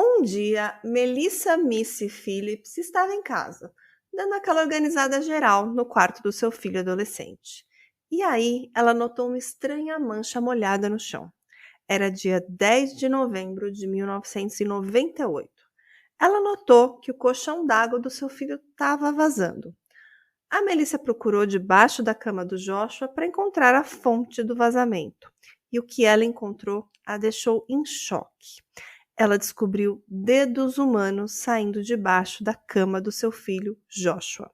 Um dia, Melissa Missy Phillips estava em casa, dando aquela organizada geral no quarto do seu filho adolescente. E aí, ela notou uma estranha mancha molhada no chão. Era dia 10 de novembro de 1998. Ela notou que o colchão d'água do seu filho estava vazando. A Melissa procurou debaixo da cama do Joshua para encontrar a fonte do vazamento. E o que ela encontrou a deixou em choque. Ela descobriu dedos humanos saindo debaixo da cama do seu filho, Joshua.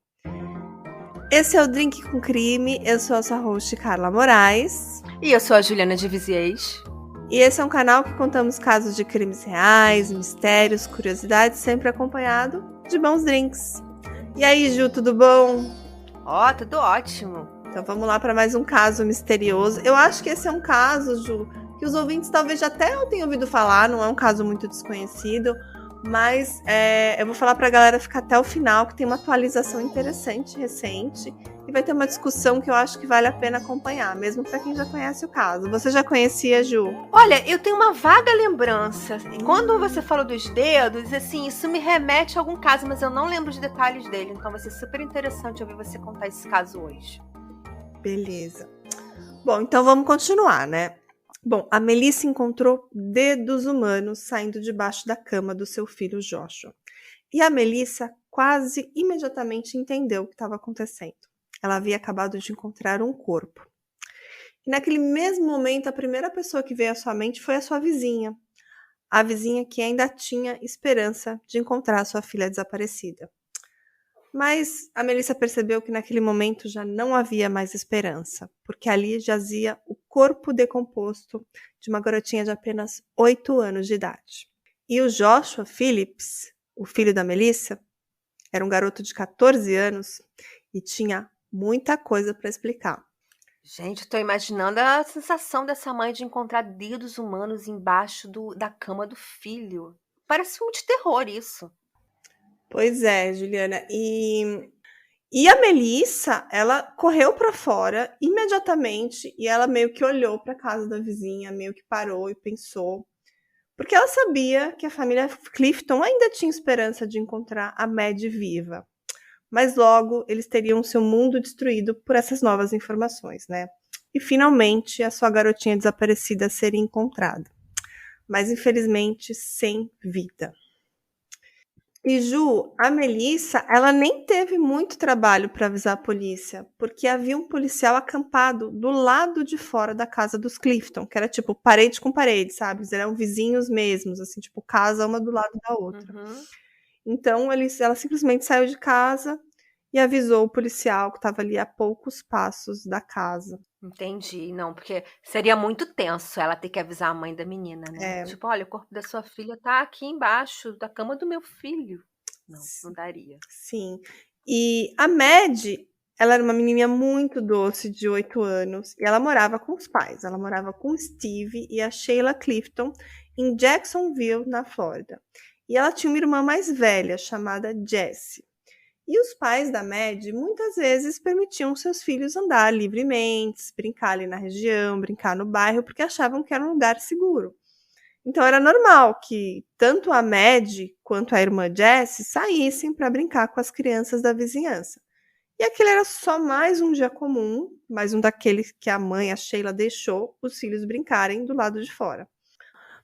Esse é o Drink com Crime, eu sou a sua host, Carla Moraes. E eu sou a Juliana de Viziers. E esse é um canal que contamos casos de crimes reais, mistérios, curiosidades, sempre acompanhado de bons drinks. E aí, Ju, tudo bom? Tudo ótimo. Então vamos lá para mais um caso misterioso. Eu acho que esse é um caso, Ju, que os ouvintes talvez já até tenham ouvido falar, não é um caso muito desconhecido, mas eu vou falar para a galera ficar até o final, que tem uma atualização interessante, recente, e vai ter uma discussão que eu acho que vale a pena acompanhar, mesmo para quem já conhece o caso. Você já conhecia, Ju? Olha, eu tenho uma vaga lembrança. Quando você falou dos dedos, assim, isso me remete a algum caso, mas eu não lembro os detalhes dele, então vai ser super interessante ouvir você contar esse caso hoje. Beleza. Bom, então vamos continuar, né? Bom, a Melissa encontrou dedos humanos saindo debaixo da cama do seu filho Joshua. E a Melissa quase imediatamente entendeu o que estava acontecendo. Ela havia acabado de encontrar um corpo. E naquele mesmo momento, a primeira pessoa que veio à sua mente foi a sua vizinha. A vizinha que ainda tinha esperança de encontrar a sua filha desaparecida. Mas a Melissa percebeu que naquele momento já não havia mais esperança, porque ali jazia o corpo decomposto de uma garotinha de apenas 8 anos de idade. E o Joshua Phillips, o filho da Melissa, era um garoto de 14 anos e tinha muita coisa para explicar. Gente, eu tô imaginando a sensação dessa mãe de encontrar dedos humanos embaixo da cama do filho. Parece filme de terror isso. Pois é, Juliana. E a Melissa, ela correu para fora imediatamente e ela meio que olhou para a casa da vizinha, meio que parou e pensou. Porque ela sabia que a família Clifton ainda tinha esperança de encontrar a Mad viva. Mas logo eles teriam seu mundo destruído por essas novas informações, né? E finalmente a sua garotinha desaparecida seria encontrada. Mas infelizmente sem vida. E Ju, a Melissa, ela nem teve muito trabalho para avisar a polícia, porque havia um policial acampado do lado de fora da casa dos Clifton, que era tipo parede com parede, sabe? Eles eram vizinhos mesmos, assim, tipo casa uma do lado da outra. Uhum. Então ela simplesmente saiu de casa e avisou o policial que estava ali a poucos passos da casa. Entendi, não, porque seria muito tenso ela ter que avisar a mãe da menina, né? É, Tipo, olha, o corpo da sua filha tá aqui embaixo da cama do meu filho. Não daria. sim. E a Mad, ela era uma menininha muito doce, de 8 anos, e ela morava com os pais. Ela morava com o Steve e a Sheila Clifton em Jacksonville, na Flórida. E ela tinha uma irmã mais velha, chamada Jessie. E os pais da Mad muitas vezes permitiam seus filhos andar livremente, brincar ali na região, brincar no bairro, porque achavam que era um lugar seguro. Então era normal que tanto a Mad quanto a irmã Jessie saíssem para brincar com as crianças da vizinhança. E aquele era só mais um dia comum, mais um daqueles que a mãe, a Sheila, deixou os filhos brincarem do lado de fora.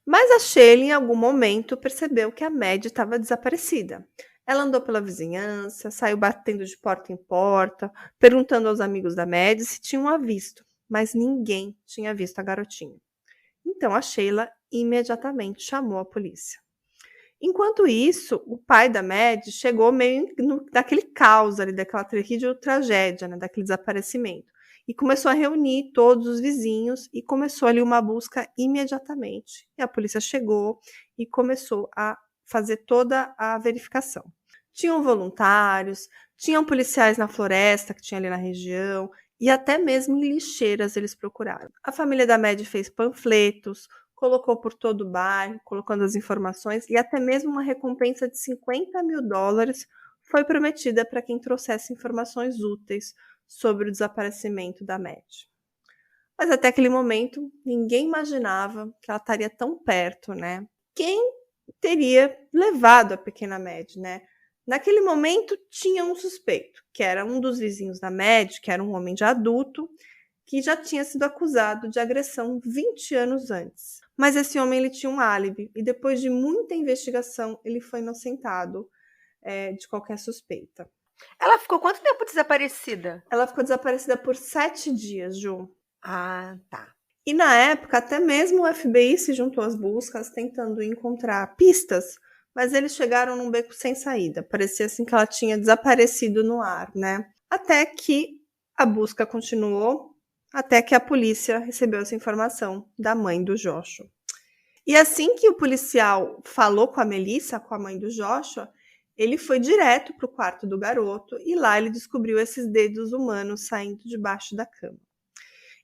Mas a Sheila, em algum momento, percebeu que a Mad estava desaparecida. Ela andou pela vizinhança, saiu batendo de porta em porta, perguntando aos amigos da Mad se tinham a visto, mas ninguém tinha visto a garotinha. Então a Sheila imediatamente chamou a polícia. Enquanto isso, o pai da Mad chegou meio daquele caos ali, daquela terrível tragédia, né, daquele desaparecimento, e começou a reunir todos os vizinhos e começou ali uma busca imediatamente. E a polícia chegou e começou a fazer toda a verificação. Tinham voluntários, tinham policiais na floresta que tinha ali na região, e até mesmo em lixeiras eles procuraram. A família da Mad fez panfletos, colocou por todo o bairro, colocando as informações, e até mesmo uma recompensa de $50.000 foi prometida para quem trouxesse informações úteis sobre o desaparecimento da Mad. Mas até aquele momento, ninguém imaginava que ela estaria tão perto, né? Quem teria levado a pequena Mad, né? Naquele momento tinha um suspeito, que era um dos vizinhos da Mad, que era um homem já adulto, que já tinha sido acusado de agressão 20 anos antes. Mas esse homem ele tinha um álibi e depois de muita investigação ele foi inocentado de qualquer suspeita. Ela ficou quanto tempo desaparecida? Ela ficou desaparecida por 7 dias, Ju. Ah, tá. E na época, até mesmo o FBI se juntou às buscas, tentando encontrar pistas, mas eles chegaram num beco sem saída. Parecia assim que ela tinha desaparecido no ar, né? Até que a busca continuou, até que a polícia recebeu essa informação da mãe do Joshua. E assim que o policial falou com a Melissa, com a mãe do Joshua, ele foi direto para o quarto do garoto e lá ele descobriu esses dedos humanos saindo debaixo da cama.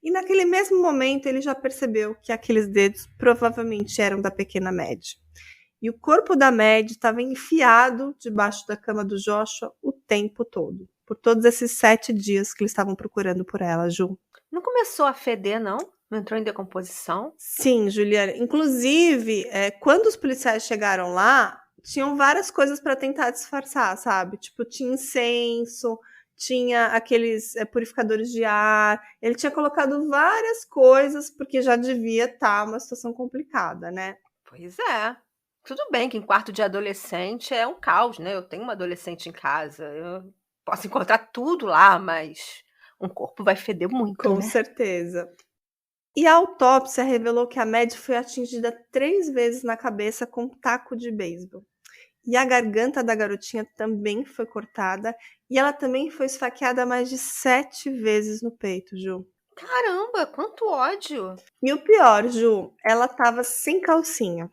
E naquele mesmo momento ele já percebeu que aqueles dedos provavelmente eram da pequena Mad. E o corpo da Mad estava enfiado debaixo da cama do Joshua o tempo todo. Por todos esses 7 dias que eles estavam procurando por ela, Ju. Não começou a feder, não? Não entrou em decomposição? Sim, Juliana. Inclusive, quando os policiais chegaram lá, tinham várias coisas para tentar disfarçar, sabe? Tipo, tinha incenso, tinha aqueles purificadores de ar. Ele tinha colocado várias coisas, porque já devia estar uma situação complicada, né? Pois é. Tudo bem que em quarto de adolescente é um caos, né? Eu tenho uma adolescente em casa, eu posso encontrar tudo lá, mas um corpo vai feder muito, Com né? certeza. E a autópsia revelou que a Mad foi atingida 3 vezes na cabeça com um taco de beisebol. E a garganta da garotinha também foi cortada e ela também foi esfaqueada mais de 7 vezes no peito, Ju. Caramba, quanto ódio! E o pior, Ju, ela tava sem calcinha.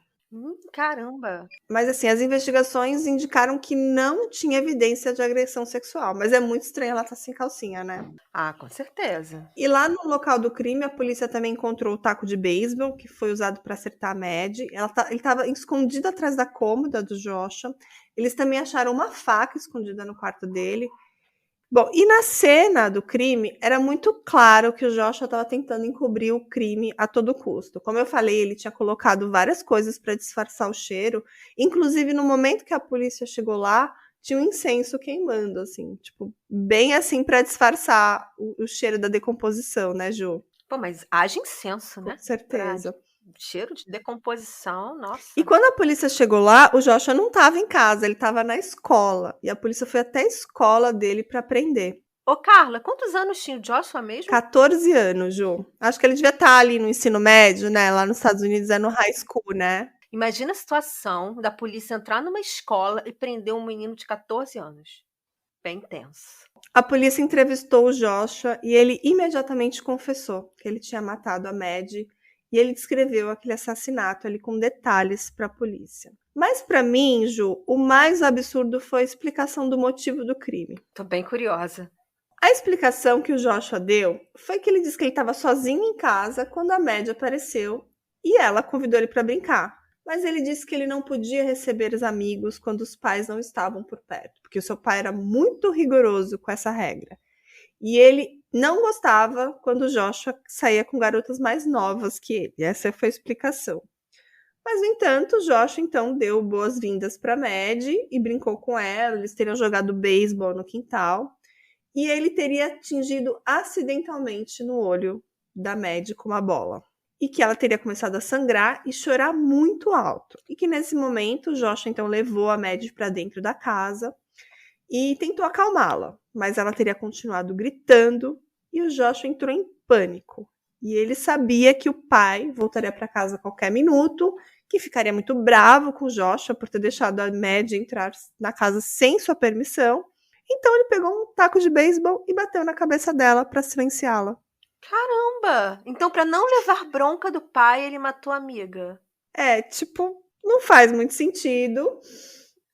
Caramba! Mas assim, as investigações indicaram que não tinha evidência de agressão sexual. Mas é muito estranho ela estar sem calcinha, né? Ah, com certeza. E lá no local do crime, a polícia também encontrou o taco de beisebol, que foi usado para acertar a Mad. Ele estava escondido atrás da cômoda do Joshua. Eles também acharam uma faca escondida no quarto dele. Bom, e na cena do crime, era muito claro que o Joshua estava tentando encobrir o crime a todo custo. Como eu falei, ele tinha colocado várias coisas para disfarçar o cheiro. Inclusive, no momento que a polícia chegou lá, tinha um incenso queimando, assim, tipo, bem assim para disfarçar o cheiro da decomposição, né, Ju? Pô, mas haja incenso, né? Com certeza. Cheiro de decomposição, nossa. E quando a polícia chegou lá, o Joshua não estava em casa, ele estava na escola. E a polícia foi até a escola dele para prender. Ô, Carla, quantos anos tinha o Joshua mesmo? 14 anos, Ju. Acho que ele devia estar ali no ensino médio, né? Lá nos Estados Unidos é no high school, né? Imagina a situação da polícia entrar numa escola e prender um menino de 14 anos. Bem tenso. A polícia entrevistou o Joshua e ele imediatamente confessou que ele tinha matado a Mad e ele descreveu aquele assassinato ali com detalhes para a polícia. Mas para mim, Ju, o mais absurdo foi a explicação do motivo do crime. Tô bem curiosa. A explicação que o Joshua deu foi que ele disse que ele estava sozinho em casa quando a Mad apareceu e ela convidou ele para brincar. Mas ele disse que ele não podia receber os amigos quando os pais não estavam por perto, porque o seu pai era muito rigoroso com essa regra. E ele não gostava quando o Joshua saía com garotas mais novas que ele. Essa foi a explicação. Mas, no entanto, o Joshua, então, deu boas-vindas para a Mad e brincou com ela. Eles teriam jogado beisebol no quintal. E ele teria atingido acidentalmente no olho da Mad com uma bola. E que ela teria começado a sangrar e chorar muito alto. E que nesse momento o Joshua então levou a Mad para dentro da casa e tentou acalmá-la, mas ela teria continuado gritando e o Joshua entrou em pânico. E ele sabia que o pai voltaria para casa a qualquer minuto, que ficaria muito bravo com o Joshua por ter deixado a Mad entrar na casa sem sua permissão. Então ele pegou um taco de beisebol e bateu na cabeça dela para silenciá-la. Caramba! Então, para não levar bronca do pai, ele matou a amiga. Tipo, não faz muito sentido.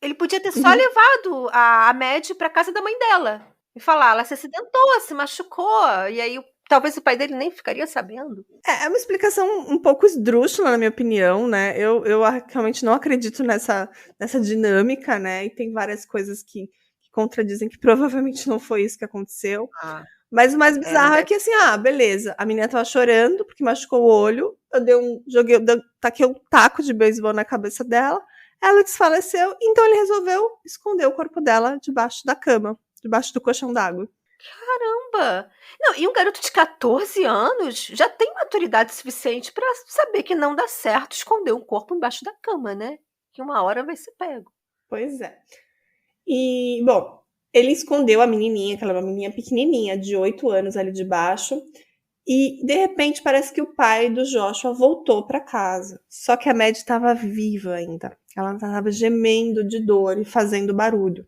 Ele podia ter só levado a Mad para casa da mãe dela e falar, ela se acidentou, se machucou, e aí talvez o pai dele nem ficaria sabendo. É uma explicação um pouco esdrúxula, na minha opinião, né? Eu realmente não acredito nessa dinâmica, né? E tem várias coisas que contradizem que provavelmente não foi isso que aconteceu. Mas o mais Não bizarro é deve. que assim, beleza, a menina tava chorando porque machucou o olho, eu taquei um taco de beisebol na cabeça dela, ela desfaleceu, então ele resolveu esconder o corpo dela debaixo da cama, debaixo do colchão d'água. Caramba! Não, e um garoto de 14 anos já tem maturidade suficiente pra saber que não dá certo esconder um corpo embaixo da cama, né? Que uma hora vai ser pego. Pois é. E, bom, ele escondeu a menininha, que ela era uma menininha pequenininha, de 8 anos ali debaixo, e de repente parece que o pai do Joshua voltou para casa. Só que a Mad estava viva ainda. Ela estava gemendo de dor e fazendo barulho.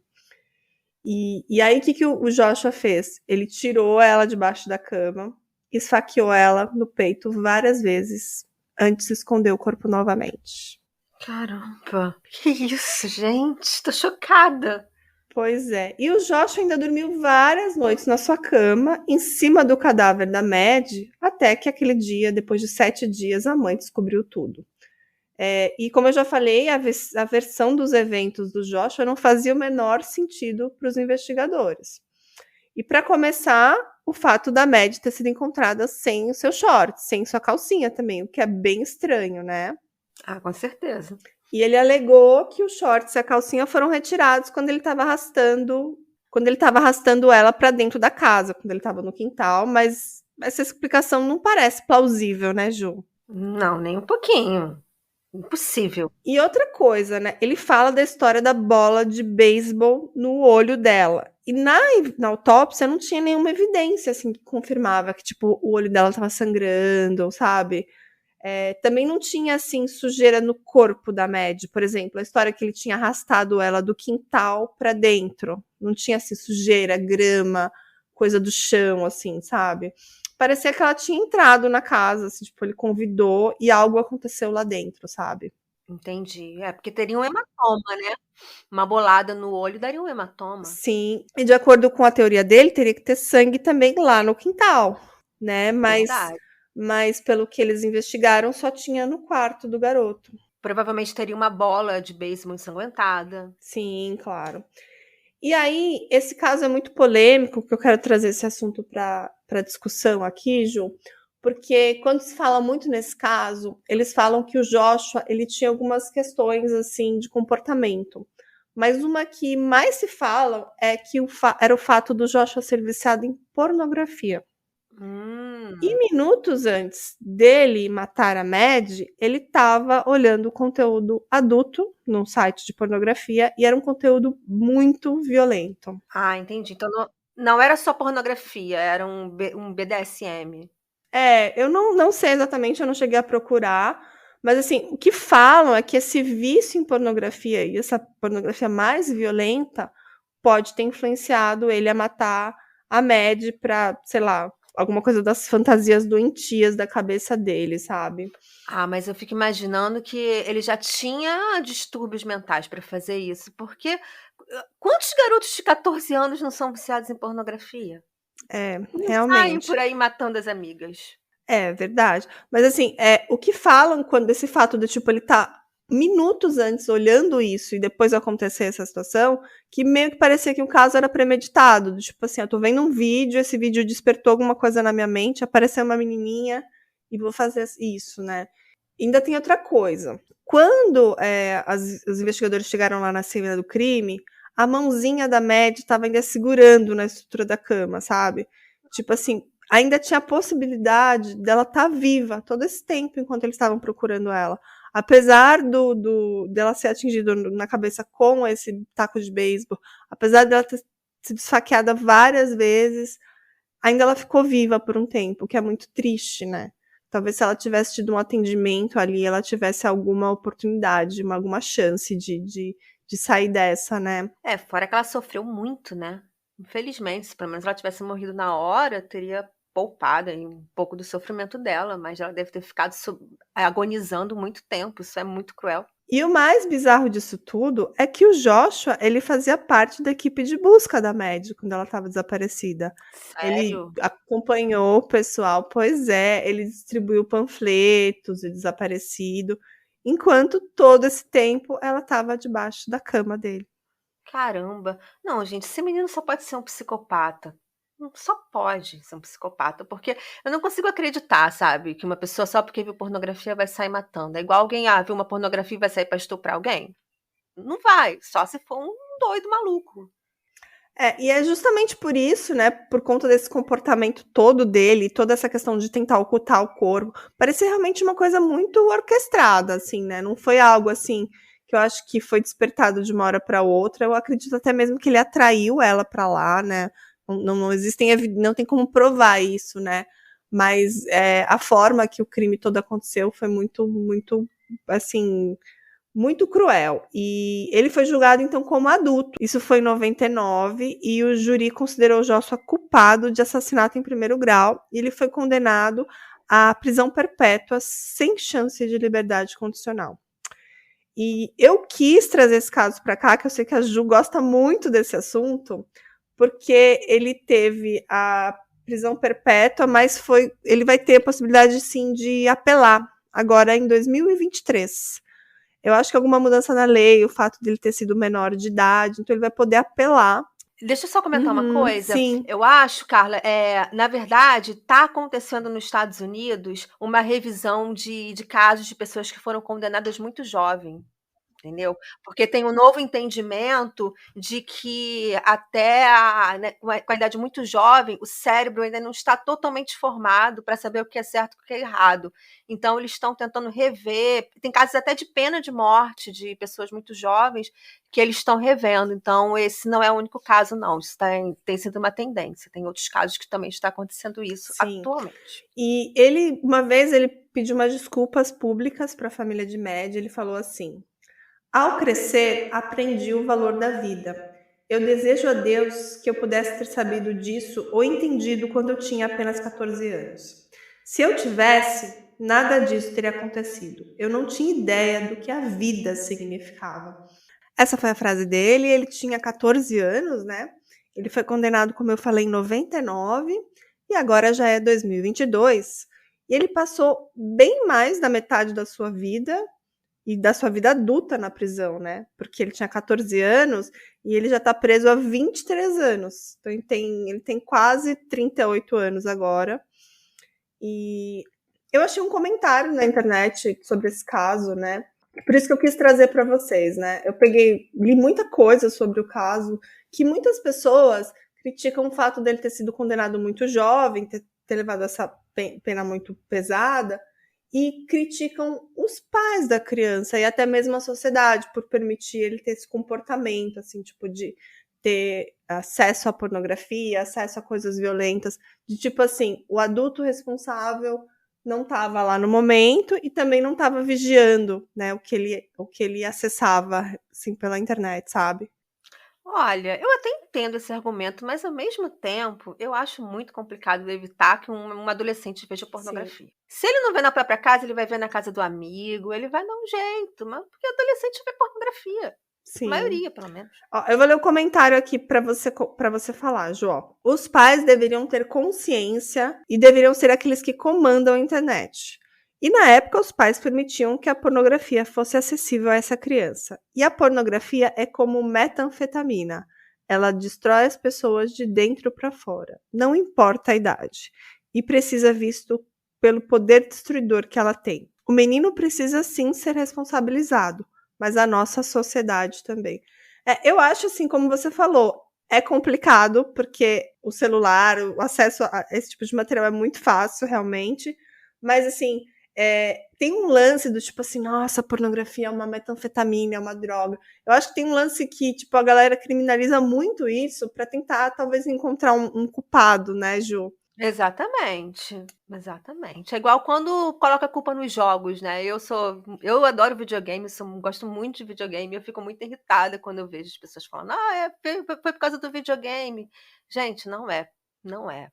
E aí o que o Joshua fez? Ele tirou ela debaixo da cama, esfaqueou ela no peito várias vezes antes de esconder o corpo novamente. Caramba! Que isso, gente? Tô chocada. Pois é. E o Joshua ainda dormiu várias noites na sua cama, em cima do cadáver da Mad, até que aquele dia, depois de 7 dias, a mãe descobriu tudo. E como eu já falei, a versão dos eventos do Joshua não fazia o menor sentido para os investigadores. E para começar, o fato da Mad ter sido encontrada sem o seu short, sem sua calcinha também, o que é bem estranho, né? Ah, com certeza. E ele alegou que os shorts e a calcinha foram retirados quando ele estava arrastando ela para dentro da casa, quando ele estava no quintal, mas essa explicação não parece plausível, né, Ju? Não, nem um pouquinho. Impossível. E outra coisa, né? Ele fala da história da bola de beisebol no olho dela. E na autópsia não tinha nenhuma evidência assim que confirmava que tipo o olho dela estava sangrando, sabe? Também não tinha, assim, sujeira no corpo da Mad, por exemplo, a história que ele tinha arrastado ela do quintal para dentro. Não tinha, assim, sujeira, grama, coisa do chão, assim, sabe? Parecia que ela tinha entrado na casa, assim, tipo, ele convidou e algo aconteceu lá dentro, sabe? Entendi. Porque teria um hematoma, né? Uma bolada no olho daria um hematoma. Sim, e de acordo com a teoria dele, teria que ter sangue também lá no quintal, né? Mas, Verdade. mas pelo que eles investigaram, só tinha no quarto do garoto. Provavelmente teria uma bola de beisebol ensanguentada. Sim, claro. E aí, esse caso é muito polêmico, que eu quero trazer esse assunto para discussão aqui, Ju, porque quando se fala muito nesse caso, eles falam que o Joshua ele tinha algumas questões assim de comportamento. Mas uma que mais se fala é que era o fato do Joshua ser viciado em pornografia. E Hum. minutos antes dele matar a Mad, ele estava olhando conteúdo adulto num site de pornografia e era um conteúdo muito violento. Ah, entendi. Então não era só pornografia, era um BDSM. Eu não sei exatamente, eu não cheguei a procurar, mas assim, o que falam é que esse vício em pornografia e essa pornografia mais violenta pode ter influenciado ele a matar a Mad pra, sei lá, alguma coisa das fantasias doentias da cabeça dele, sabe? Ah, mas eu fico imaginando que ele já tinha distúrbios mentais para fazer isso, porque quantos garotos de 14 anos não são viciados em pornografia? Não saem Realmente. por aí matando as amigas. É verdade. Mas assim, o que falam quando esse fato de tipo ele tá minutos antes olhando isso e depois acontecer essa situação, que meio que parecia que o caso era premeditado, do tipo assim, eu tô vendo um vídeo, esse vídeo despertou alguma coisa na minha mente, apareceu uma menininha e vou fazer isso, né? Ainda tem outra coisa. Quando os investigadores chegaram lá na cena do crime, a mãozinha da Mad estava ainda segurando na estrutura da cama, sabe? Tipo assim, ainda tinha a possibilidade dela estar viva todo esse tempo enquanto eles estavam procurando ela. Apesar dela ser atingida na cabeça com esse taco de beisebol, apesar dela ter sido esfaqueada várias vezes, ainda ela ficou viva por um tempo, o que é muito triste, né? Talvez se ela tivesse tido um atendimento ali, ela tivesse alguma oportunidade, alguma chance de sair dessa, né? Fora que ela sofreu muito, né? Infelizmente, se pelo menos ela tivesse morrido na hora, teria poupado aí um pouco do sofrimento dela, mas ela deve ter ficado agonizando muito tempo. Isso é muito cruel. E o mais bizarro disso tudo é que o Joshua, ele fazia parte da equipe de busca da Mad quando ela estava desaparecida. Ele Sério? acompanhou o pessoal, pois é, ele distribuiu panfletos de desaparecido, enquanto todo esse tempo ela estava debaixo da cama dele. Caramba. Não, gente, esse menino só pode ser um psicopata. Só pode ser um psicopata, porque eu não consigo acreditar, sabe, que uma pessoa só porque viu pornografia vai sair matando. É igual alguém, viu uma pornografia e vai sair pra estuprar alguém? Não vai, só se for um doido maluco. E é justamente por isso, né, por conta desse comportamento todo dele, toda essa questão de tentar ocultar o corpo, parecia realmente uma coisa muito orquestrada, assim, né? Não foi algo assim que eu acho que foi despertado de uma hora para outra. Eu acredito até mesmo que ele atraiu ela para lá, né? Não existem, não tem como provar isso, né? Mas a forma que o crime todo aconteceu foi muito, muito, assim, muito cruel. E ele foi julgado, então, como adulto. Isso foi em 99, e o júri considerou Joshua culpado de assassinato em primeiro grau, e ele foi condenado à prisão perpétua sem chance de liberdade condicional. E eu quis trazer esse caso para cá, que eu sei que a Ju gosta muito desse assunto, porque ele teve a prisão perpétua, mas ele vai ter a possibilidade, sim, de apelar agora em 2023. Eu acho que alguma mudança na lei, o fato dele ter sido menor de idade, então ele vai poder apelar. Deixa eu só comentar uma coisa. Sim. Eu acho, Carla, na verdade, está acontecendo nos Estados Unidos uma revisão de casos de pessoas que foram condenadas muito jovem. Entendeu? Porque tem um novo entendimento de que até com a idade muito jovem, o cérebro ainda não está totalmente formado para saber o que é certo e o que é errado. Então, eles estão tentando rever. Tem casos até de pena de morte de pessoas muito jovens que eles estão revendo. Então, esse não é o único caso, não. Isso tem sido uma tendência. Tem outros casos que também está acontecendo isso atualmente. E uma vez, ele pediu umas desculpas públicas para a família de Maddie. Ele falou assim: ao crescer, aprendi o valor da vida. Eu desejo a Deus que eu pudesse ter sabido disso ou entendido quando eu tinha apenas 14 anos. Se eu tivesse, nada disso teria acontecido. Eu não tinha ideia do que a vida significava. Essa foi a frase dele. Ele tinha 14 anos, né? Ele foi condenado, como eu falei, em 99 e agora já é 2022. E ele passou bem mais da metade da sua vida e da sua vida adulta na prisão, né? Porque ele tinha 14 anos e ele já está preso há 23 anos. Então ele tem quase 38 anos agora. E eu achei um comentário na internet sobre esse caso, né? Por isso que eu quis trazer para vocês, né? Li muita coisa sobre o caso, que muitas pessoas criticam o fato dele ter sido condenado muito jovem, ter levado essa pena muito pesada, e criticam os pais da criança e até mesmo a sociedade por permitir ele ter esse comportamento, assim, tipo, de ter acesso à pornografia, acesso a coisas violentas, de tipo assim, o adulto responsável não estava lá no momento e também não estava vigiando, né, o que ele acessava, assim, pela internet, sabe? Olha, eu até entendo esse argumento, mas ao mesmo tempo, eu acho muito complicado evitar que um adolescente veja Sim. pornografia. Se ele não vê na própria casa, ele vai ver na casa do amigo, ele vai dar um jeito, mas porque adolescente vê pornografia. A Sim. maioria, pelo menos. Ó, eu vou ler o comentário aqui para você falar, João. Os pais deveriam ter consciência e deveriam ser aqueles que comandam a internet. E na época, os pais permitiam que a pornografia fosse acessível a essa criança. E a pornografia é como metanfetamina. Ela destrói as pessoas de dentro para fora. Não importa a idade. E precisa visto pelo poder destruidor que ela tem. O menino precisa sim ser responsabilizado, mas a nossa sociedade também. Eu acho, assim, como você falou, é complicado, porque o celular, o acesso a esse tipo de material é muito fácil, realmente, mas, assim, tem um lance do tipo assim, nossa, pornografia é uma metanfetamina, é uma droga. Eu acho que tem um lance que, tipo, a galera criminaliza muito isso para tentar, talvez, encontrar um culpado, né, Ju? Exatamente, exatamente. É igual quando coloca a culpa nos jogos, né? Eu adoro videogame, gosto muito de videogame, eu fico muito irritada quando eu vejo as pessoas falando, foi por causa do videogame. Gente, não é. Não é.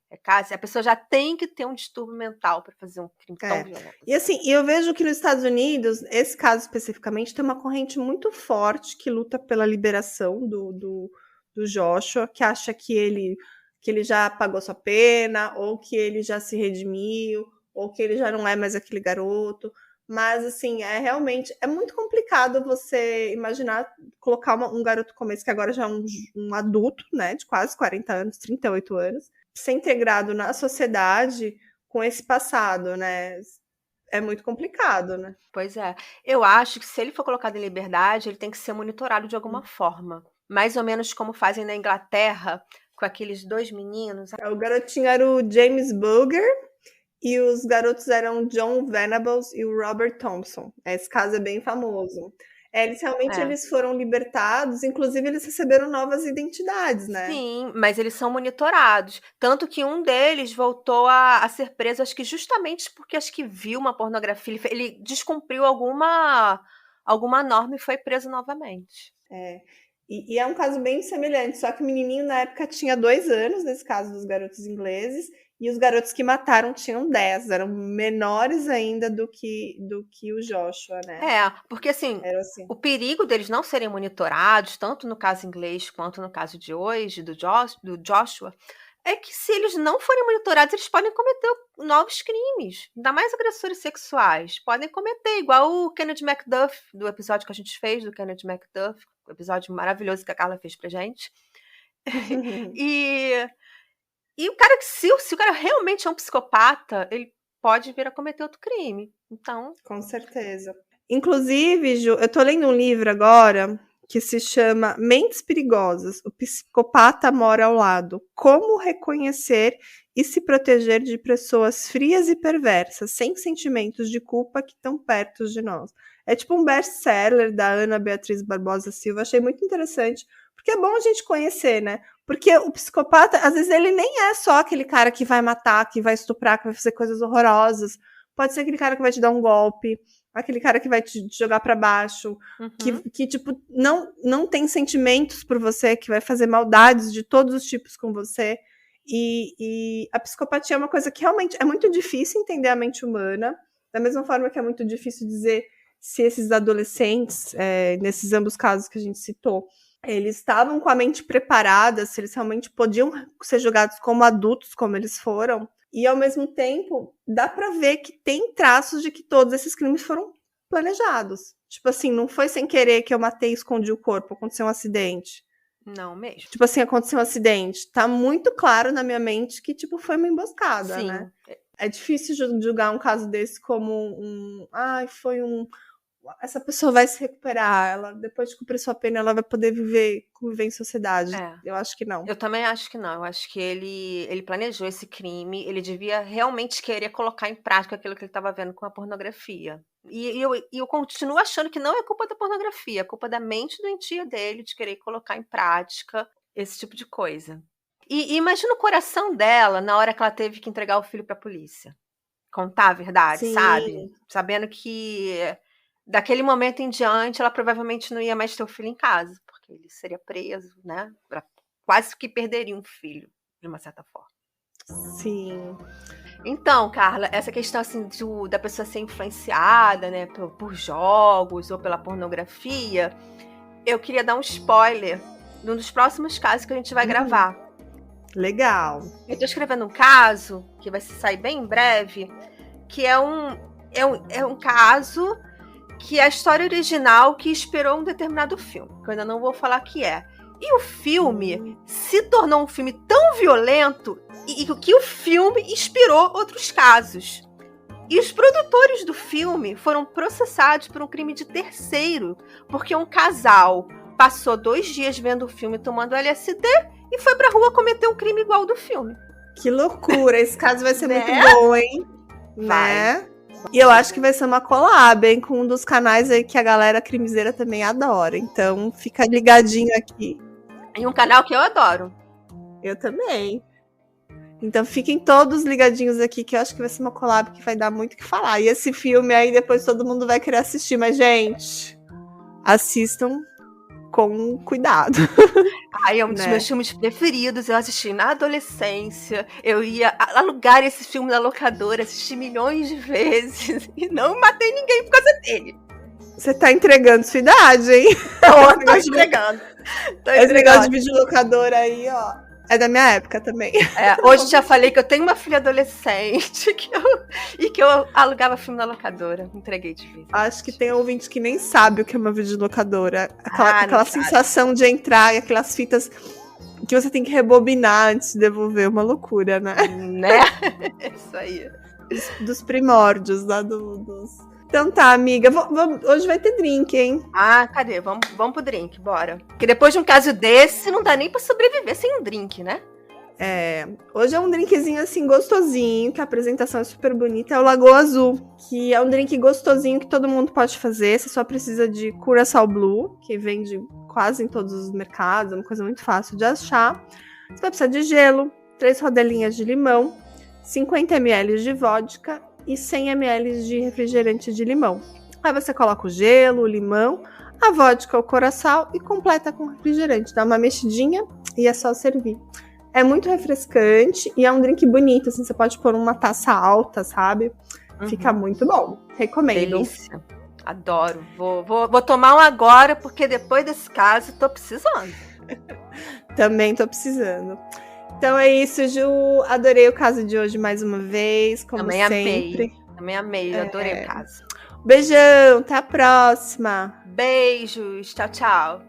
A pessoa já tem que ter um distúrbio mental para fazer um crime tão violento. E assim, eu vejo que nos Estados Unidos, esse caso especificamente, tem uma corrente muito forte que luta pela liberação do Joshua, que acha que ele já pagou sua pena, ou que ele já se redimiu, ou que ele já não é mais aquele garoto. Mas, assim, realmente é muito complicado você imaginar colocar um garoto como esse, que agora já é um adulto, né, de quase 40 anos, 38 anos, ser integrado na sociedade com esse passado, né? É muito complicado, né? Pois é. Eu acho que se ele for colocado em liberdade, ele tem que ser monitorado de alguma forma. Mais ou menos como fazem na Inglaterra, com aqueles 2 meninos. O garotinho era o James Bulger e os garotos eram John Venables e o Robert Thompson. Esse caso é bem famoso. Eles realmente eles foram libertados, inclusive eles receberam novas identidades, né? Sim, mas eles são monitorados. Tanto que um deles voltou a ser preso, acho que justamente porque acho que viu uma pornografia. Ele descumpriu alguma norma e foi preso novamente. E é um caso bem semelhante, só que o menininho na época tinha 2 anos, nesse caso dos garotos ingleses, e os garotos que mataram tinham 10, eram menores ainda do que o Joshua, né? Porque assim, o perigo deles não serem monitorados, tanto no caso inglês quanto no caso de hoje, do Joshua, é que se eles não forem monitorados, eles podem cometer novos crimes, ainda mais agressores sexuais. Podem cometer, igual o Kennedy MacDuff, do episódio que a gente fez, do Kennedy MacDuff, o episódio maravilhoso que a Carla fez pra gente. E o cara, se o cara realmente é um psicopata, ele pode vir a cometer outro crime. Então... Com certeza. Inclusive, Ju, eu tô lendo um livro agora que se chama Mentes Perigosas, o psicopata mora ao lado. Como reconhecer e se proteger de pessoas frias e perversas, sem sentimentos de culpa que estão perto de nós. É tipo um best-seller da Ana Beatriz Barbosa Silva. Achei muito interessante, porque é bom a gente conhecer, né? Porque o psicopata, às vezes, ele nem é só aquele cara que vai matar, que vai estuprar, que vai fazer coisas horrorosas. Pode ser aquele cara que vai te dar um golpe, aquele cara que vai te jogar pra baixo, que tipo, não tem sentimentos por você, que vai fazer maldades de todos os tipos com você. E a psicopatia é uma coisa que realmente é muito difícil entender a mente humana, da mesma forma que é muito difícil dizer se esses adolescentes, nesses ambos casos que a gente citou, eles estavam com a mente preparada, se eles realmente podiam ser julgados como adultos, como eles foram. E, ao mesmo tempo, dá pra ver que tem traços de que todos esses crimes foram planejados. Tipo assim, não foi sem querer que eu matei e escondi o corpo, aconteceu um acidente. Não mesmo. Tipo assim, aconteceu um acidente. Tá muito claro na minha mente que, tipo, foi uma emboscada, né? É difícil julgar um caso desse como foi essa pessoa vai se recuperar, ela, depois de cumprir sua pena, ela vai poder conviver em sociedade. Eu acho que não. Eu também acho que não. Eu acho que ele planejou esse crime, ele devia realmente querer colocar em prática aquilo que ele estava vendo com a pornografia. E eu continuo achando que não é culpa da pornografia, é culpa da mente doentia dele de querer colocar em prática esse tipo de coisa. E imagina o coração dela na hora que ela teve que entregar o filho para a polícia. Contar a verdade, sabe? Sabendo que daquele momento em diante, ela provavelmente não ia mais ter o filho em casa, porque ele seria preso, né? Quase que perderia um filho, de uma certa forma. Sim. Então, Carla, essa questão assim da pessoa ser influenciada, né, por jogos ou pela pornografia, eu queria dar um spoiler num dos próximos casos que a gente vai gravar. Legal. Eu tô escrevendo um caso que vai sair bem em breve, que é um caso que é a história original que inspirou um determinado filme, que eu ainda não vou falar que é. E o filme se tornou um filme tão violento e que o filme inspirou outros casos. E os produtores do filme foram processados por um crime de terceiro, porque um casal passou 2 dias vendo o filme tomando LSD e foi pra rua cometer um crime igual ao do filme. Que loucura! Esse caso vai ser muito bom, hein? Vai. Né? E eu acho que vai ser uma collab, hein, com um dos canais aí que a galera crimiseira também adora. Então, fica ligadinho aqui. E um canal que eu adoro. Eu também. Então, fiquem todos ligadinhos aqui, que eu acho que vai ser uma collab que vai dar muito o que falar. E esse filme aí, depois todo mundo vai querer assistir. Mas, gente, assistam com cuidado. É um dos meus filmes preferidos. Eu assisti na adolescência. Eu ia alugar esse filme na locadora, assisti milhões de vezes e não matei ninguém por causa dele. Você tá entregando sua idade, hein? Tô entregando. Esse negócio de videolocadora aí, ó, é da minha época também. Hoje já falei que eu tenho uma filha adolescente que eu alugava filme na locadora. Entreguei de vez. Acho que tem ouvintes que nem sabem o que é uma videolocadora. Aquela sensação de entrar e aquelas fitas que você tem que rebobinar antes de devolver. Uma loucura, né? Né? Isso aí. Dos primórdios lá dos... Então tá, amiga. Hoje vai ter drink, hein? Ah, cadê? Vamos pro drink, bora. Porque depois de um caso desse, não dá nem pra sobreviver sem um drink, né? Hoje é um drinkzinho assim gostosinho, que a apresentação é super bonita, é o Lagoa Azul, que é um drink gostosinho que todo mundo pode fazer, você só precisa de Curaçao Blue, que vende quase em todos os mercados, é uma coisa muito fácil de achar. Você vai precisar de gelo, 3 rodelinhas de limão, 50 ml de vodka e 100 ml de refrigerante de limão. Aí você coloca o gelo, o limão, a vodka, o Curaçao e completa com refrigerante, dá uma mexidinha e é só servir. É muito refrescante e é um drink bonito, assim, você pode pôr uma taça alta, sabe? Fica muito bom. Recomendo. Delícia. Adoro. Vou tomar um agora, porque depois desse caso, tô precisando. Também tô precisando. Então é isso, Ju. Adorei o caso de hoje mais uma vez, como Também sempre. Também amei, adorei o caso. Beijão, até a próxima. Beijos, tchau, tchau.